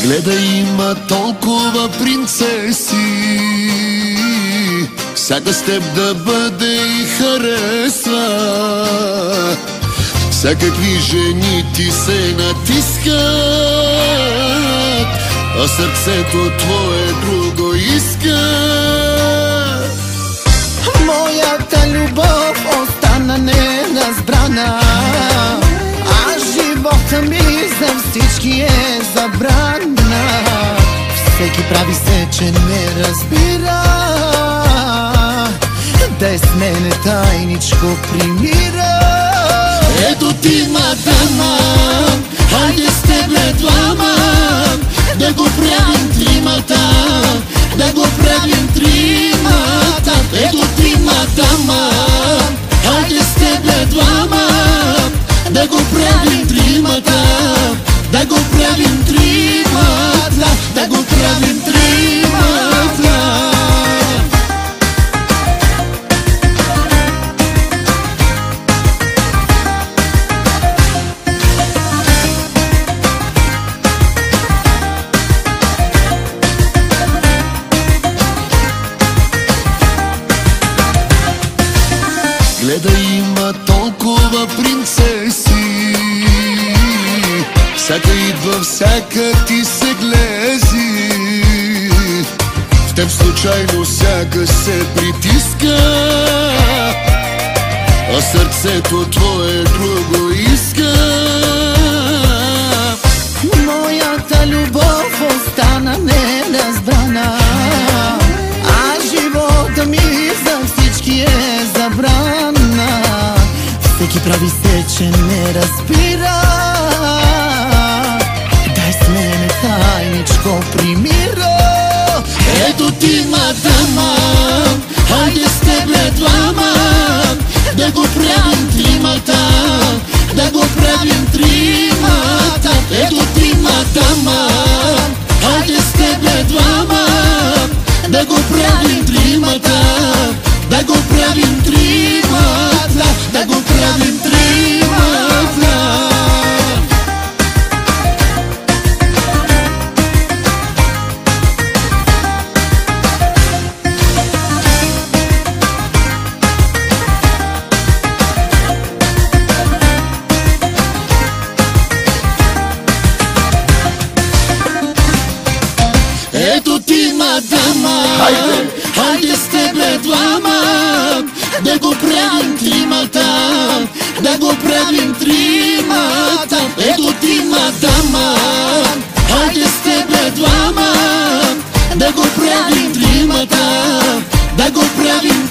Гледай, има толкова принцеси, всяка с теб да бъде и харесва. Всякакви жени ти се натискат, а сърцето твое друго иска. Моята любов остана неразбрана, а живота ми за всички е забрана. Всеки прави се, че не разбира, да е с мене тайничко примира. Ето ти, мадама, хайде с тебе двама, да го правим тримата, да го правим тримата. Ето ти, мадама, хайде с тебе двама, да го правим тримата, да го правим тримата, да го правим тримата. Гледай, има толкова принцеси, всяка идва, всяка ти се глези. В теб случайно всяка се притиска, а сърцето твое друго иска. Моята любов остана неразбрана, а живота ми за всички е забрана. Всеки прави се, че не разбира, дай с мене тайничко примира. Ето ти, мадама, хайде с тебе двама, да го правим тримата, да го правим тримата. Ето ти, мадама, хайде с тебе двама, да го правим тримата, да го правим тримата, да го правим тримата. Ето ти, мадама, хайде с тебе двама, да го правим тримата, да го правим тримата. Ето ти, мадама, хайде с тебе двама, да го правим тримата, да го правим